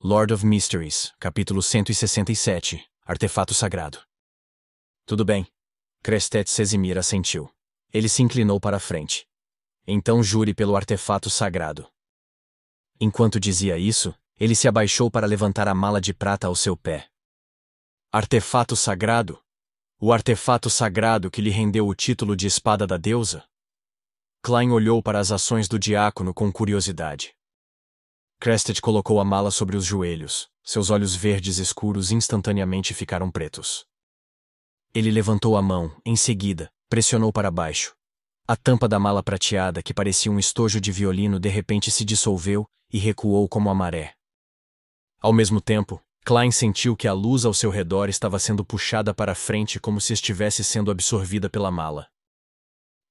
Lord of Mysteries, capítulo 167, Artefato Sagrado. Tudo bem. Crestet Casimir assentiu. Ele se inclinou para a frente. Então jure pelo artefato sagrado. Enquanto dizia isso, ele se abaixou para levantar a mala de prata ao seu pé. Artefato sagrado? O artefato sagrado que lhe rendeu o título de espada da deusa? Klein olhou para as ações do diácono com curiosidade. Crestet colocou a mala sobre os joelhos. Seus olhos verdes escuros instantaneamente ficaram pretos. Ele levantou a mão, em seguida, pressionou para baixo. A tampa da mala prateada, que parecia um estojo de violino, de repente se dissolveu e recuou como a maré. Ao mesmo tempo, Klein sentiu que a luz ao seu redor estava sendo puxada para frente como se estivesse sendo absorvida pela mala.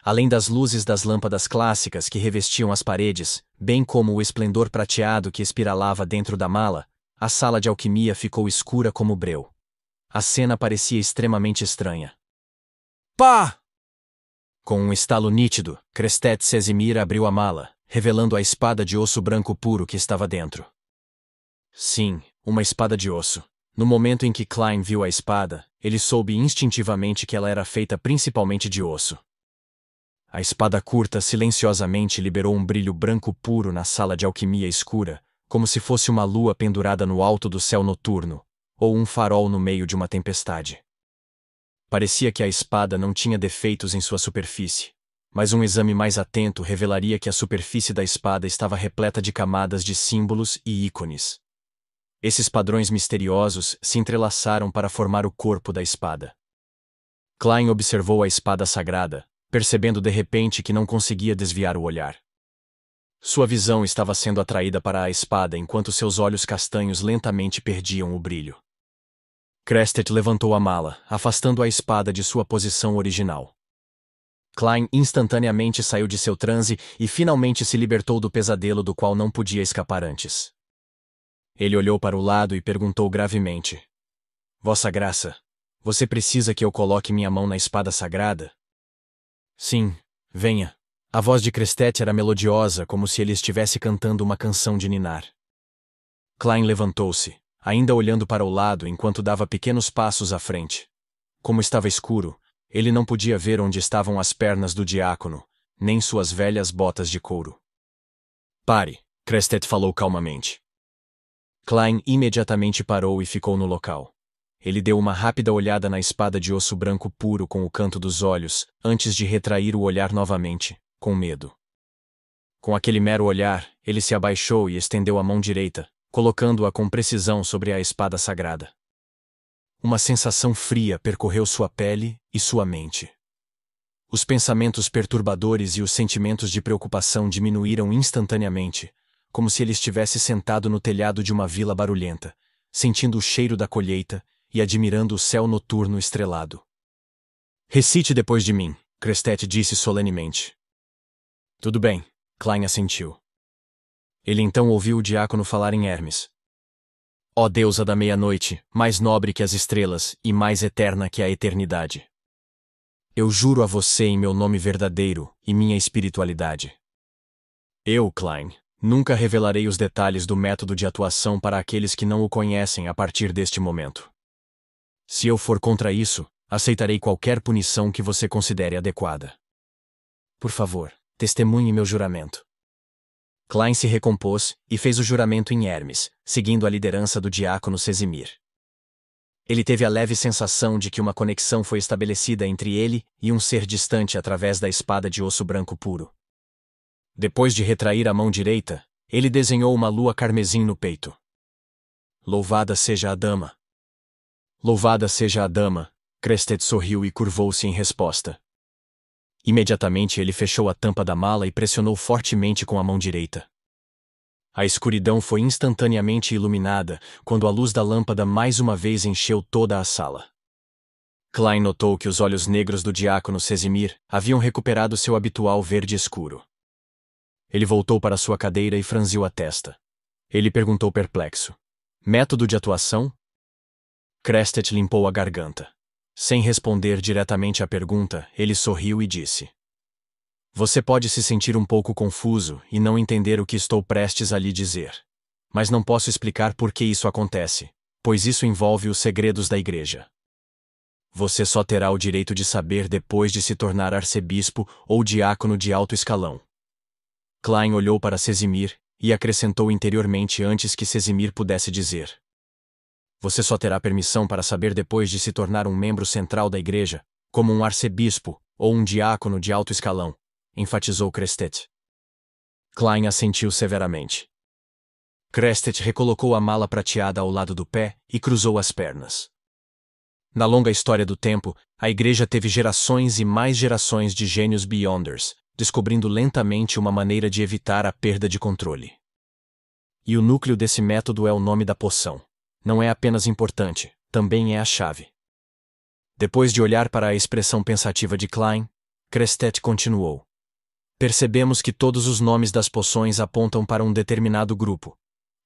Além das luzes das lâmpadas clássicas que revestiam as paredes, bem como o esplendor prateado que espiralava dentro da mala, a sala de alquimia ficou escura como breu. A cena parecia extremamente estranha. Pá! Com um estalo nítido, Crestet Casimir abriu a mala, revelando a espada de osso branco puro que estava dentro. Sim, uma espada de osso. No momento em que Klein viu a espada, ele soube instintivamente que ela era feita principalmente de osso. A espada curta silenciosamente liberou um brilho branco puro na sala de alquimia escura, como se fosse uma lua pendurada no alto do céu noturno, ou um farol no meio de uma tempestade. Parecia que a espada não tinha defeitos em sua superfície, mas um exame mais atento revelaria que a superfície da espada estava repleta de camadas de símbolos e ícones. Esses padrões misteriosos se entrelaçaram para formar o corpo da espada. Klein observou a espada sagrada, percebendo de repente que não conseguia desviar o olhar. Sua visão estava sendo atraída para a espada enquanto seus olhos castanhos lentamente perdiam o brilho. Crestet levantou a mala, afastando a espada de sua posição original. Klein instantaneamente saiu de seu transe e finalmente se libertou do pesadelo do qual não podia escapar antes. Ele olhou para o lado e perguntou gravemente: Vossa Graça, você precisa que eu coloque minha mão na espada sagrada? Sim, venha. A voz de Crestet era melodiosa, como se ele estivesse cantando uma canção de ninar. Klein levantou-se, ainda olhando para o lado enquanto dava pequenos passos à frente. Como estava escuro, ele não podia ver onde estavam as pernas do diácono, nem suas velhas botas de couro. Pare, Crestet falou calmamente. Klein imediatamente parou e ficou no local. Ele deu uma rápida olhada na espada de osso branco puro com o canto dos olhos, antes de retrair o olhar novamente, com medo. Com aquele mero olhar, ele se abaixou e estendeu a mão direita, colocando-a com precisão sobre a espada sagrada. Uma sensação fria percorreu sua pele e sua mente. Os pensamentos perturbadores e os sentimentos de preocupação diminuíram instantaneamente, como se ele estivesse sentado no telhado de uma vila barulhenta, sentindo o cheiro da colheita e admirando o céu noturno estrelado. Recite depois de mim, Crestet disse solenemente. Tudo bem, Klein assentiu. Ele então ouviu o diácono falar em Hermes. Ó deusa da meia-noite, mais nobre que as estrelas e mais eterna que a eternidade. Eu juro a você em meu nome verdadeiro e minha espiritualidade. Eu, Klein, nunca revelarei os detalhes do método de atuação para aqueles que não o conhecem a partir deste momento. Se eu for contra isso, aceitarei qualquer punição que você considere adequada. Por favor, testemunhe meu juramento. Klein se recompôs e fez o juramento em Hermes, seguindo a liderança do diácono Casimir. Ele teve a leve sensação de que uma conexão foi estabelecida entre ele e um ser distante através da espada de osso branco puro. Depois de retrair a mão direita, ele desenhou uma lua carmesim no peito. Louvada seja a dama! Louvada seja a dama! Crestet sorriu e curvou-se em resposta. Imediatamente ele fechou a tampa da mala e pressionou fortemente com a mão direita. A escuridão foi instantaneamente iluminada quando a luz da lâmpada mais uma vez encheu toda a sala. Klein notou que os olhos negros do diácono Casimir haviam recuperado seu habitual verde escuro. Ele voltou para sua cadeira e franziu a testa. Ele perguntou perplexo: Método de atuação? Crestet limpou a garganta. Sem responder diretamente à pergunta, ele sorriu e disse: Você pode se sentir um pouco confuso e não entender o que estou prestes a lhe dizer. mas não posso explicar por que isso acontece, pois isso envolve os segredos da igreja. Você só terá o direito de saber depois de se tornar arcebispo ou diácono de alto escalão. Klein olhou para Sezimir e acrescentou interiormente antes que Sezimir pudesse dizer. Você só terá permissão para saber depois de se tornar um membro central da igreja, como um arcebispo ou um diácono de alto escalão, enfatizou Crestet. Klein assentiu severamente. Crestet recolocou a mala prateada ao lado do pé e cruzou as pernas. Na longa história do tempo, a igreja teve gerações e mais gerações de gênios Beyonders, descobrindo lentamente uma maneira de evitar a perda de controle. E o núcleo desse método é o nome da poção. Não é apenas importante, também é a chave. Depois de olhar para a expressão pensativa de Klein, Crestet continuou. Percebemos que todos os nomes das poções apontam para um determinado grupo,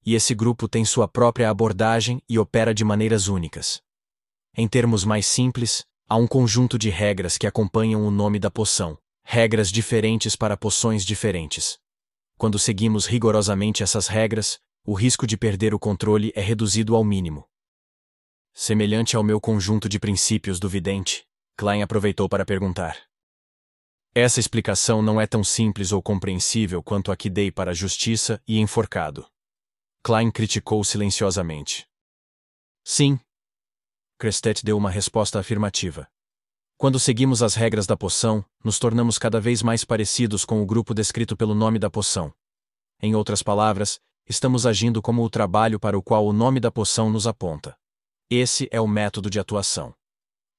e esse grupo tem sua própria abordagem e opera de maneiras únicas. Em termos mais simples, há um conjunto de regras que acompanham o nome da poção, regras diferentes para poções diferentes. Quando seguimos rigorosamente essas regras, o risco de perder o controle é reduzido ao mínimo. Semelhante ao meu conjunto de princípios do vidente, Klein aproveitou para perguntar. Essa explicação não é tão simples ou compreensível quanto a que dei para a justiça e enforcado. Klein criticou silenciosamente. Sim. Crestet deu uma resposta afirmativa. Quando seguimos as regras da poção, nos tornamos cada vez mais parecidos com o grupo descrito pelo nome da poção. Em outras palavras, estamos agindo como o trabalho para o qual o nome da poção nos aponta. Esse é o método de atuação.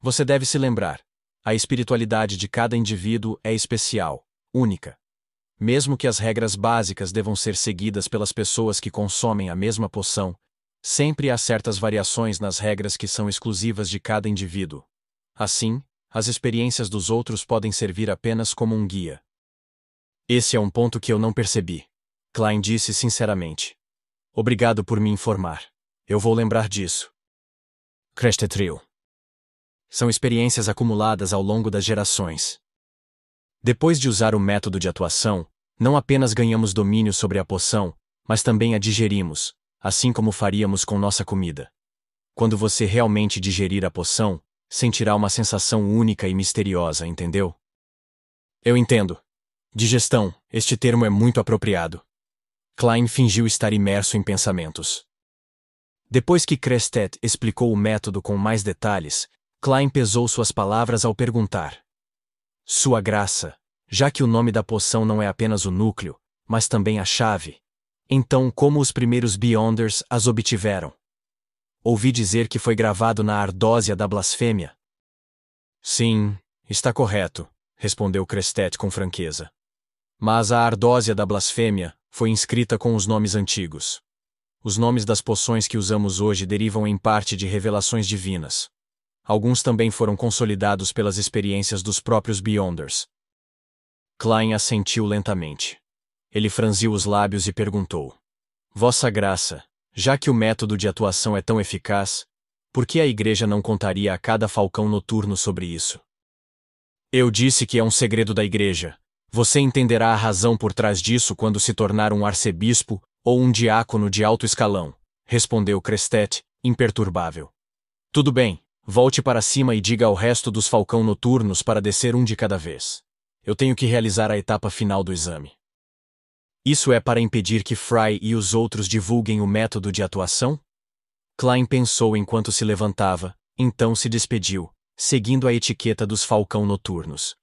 Você deve se lembrar, a espiritualidade de cada indivíduo é especial, única. Mesmo que as regras básicas devam ser seguidas pelas pessoas que consomem a mesma poção, sempre há certas variações nas regras que são exclusivas de cada indivíduo. Assim, as experiências dos outros podem servir apenas como um guia. Esse é um ponto que eu não percebi, Klein disse sinceramente. Obrigado por me informar. Eu vou lembrar disso. Crestet riu. São experiências acumuladas ao longo das gerações. Depois de usar o método de atuação, não apenas ganhamos domínio sobre a poção, mas também a digerimos, assim como faríamos com nossa comida. Quando você realmente digerir a poção, sentirá uma sensação única e misteriosa, entendeu? Eu entendo. Digestão, este termo é muito apropriado. Klein fingiu estar imerso em pensamentos. Depois que Crestet explicou o método com mais detalhes, Klein pesou suas palavras ao perguntar. Sua graça, já que o nome da poção não é apenas o núcleo, mas também a chave, então como os primeiros Beyonders as obtiveram? Ouvi dizer que foi gravado na ardósia da blasfêmia. Sim, está correto, respondeu Crestet com franqueza. Mas a ardósia da blasfêmia foi inscrita com os nomes antigos. Os nomes das poções que usamos hoje derivam em parte de revelações divinas. Alguns também foram consolidados pelas experiências dos próprios Beyonders. Klein assentiu lentamente. Ele franziu os lábios e perguntou. Vossa Graça, já que o método de atuação é tão eficaz, por que a igreja não contaria a cada falcão noturno sobre isso? Eu disse que é um segredo da igreja. Você entenderá a razão por trás disso quando se tornar um arcebispo ou um diácono de alto escalão, respondeu Crestet, imperturbável. Tudo bem. Volte para cima e diga ao resto dos falcão noturnos para descer um de cada vez. Eu tenho que realizar a etapa final do exame. Isso é para impedir que Fry e os outros divulguem o método de atuação? Klein pensou enquanto se levantava, então se despediu, seguindo a etiqueta dos falcão noturnos.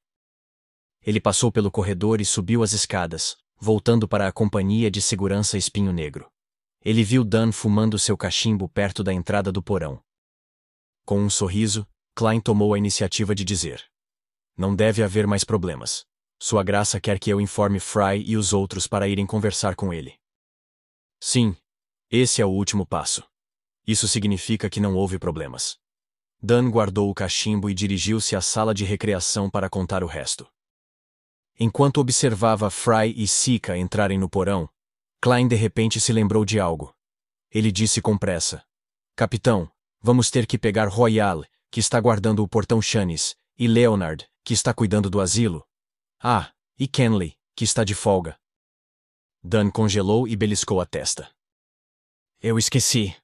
Ele passou pelo corredor e subiu as escadas, voltando para a companhia de segurança Espinho Negro. Ele viu Dan fumando seu cachimbo perto da entrada do porão. Com um sorriso, Klein tomou a iniciativa de dizer. Não deve haver mais problemas. Sua Graça quer que eu informe Fry e os outros para irem conversar com ele. Sim, esse é o último passo. Isso significa que não houve problemas. Dan guardou o cachimbo e dirigiu-se à sala de recreação para contar o resto. Enquanto observava Fry e Sika entrarem no porão, Klein de repente se lembrou de algo. Ele disse com pressa. Capitão, vamos ter que pegar Royale, que está guardando o portão Chanis, e Leonard, que está cuidando do asilo. Ah, e Kenley, que está de folga. Dan congelou e beliscou a testa. Eu esqueci.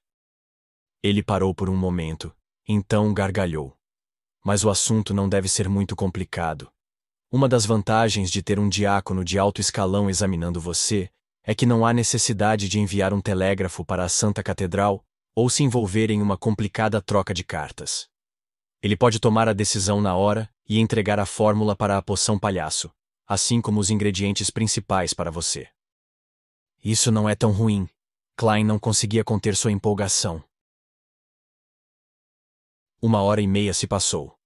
Ele parou por um momento, então gargalhou. Mas o assunto não deve ser muito complicado. Uma das vantagens de ter um diácono de alto escalão examinando você é que não há necessidade de enviar um telégrafo para a Santa Catedral ou se envolver em uma complicada troca de cartas. Ele pode tomar a decisão na hora e entregar a fórmula para a poção palhaço, assim como os ingredientes principais para você. Isso não é tão ruim. Klein não conseguia conter sua empolgação. 1 hora e meia se passou.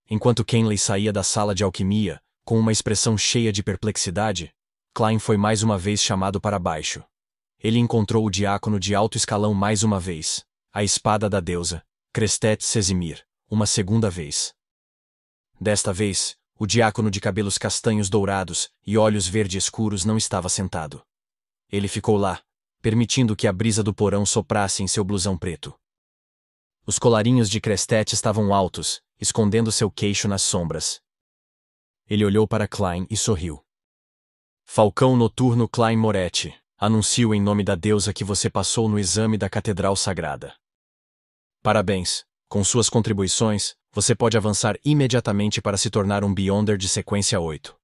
Enquanto Kenley saía da sala de alquimia, com uma expressão cheia de perplexidade, Klein foi mais uma vez chamado para baixo. Ele encontrou o diácono de alto escalão mais uma vez, a espada da deusa, Crestet Sesimir, uma segunda vez. Desta vez, o diácono de cabelos castanhos dourados e olhos verde escuros não estava sentado. Ele ficou lá, permitindo que a brisa do porão soprasse em seu blusão preto. Os colarinhos de Crestet estavam altos, escondendo seu queixo nas sombras. Ele olhou para Klein e sorriu. Falcão noturno Klein Moretti, anuncio em nome da deusa que você passou no exame da Catedral Sagrada. Parabéns, com suas contribuições, você pode avançar imediatamente para se tornar um Beyonder de sequência 8.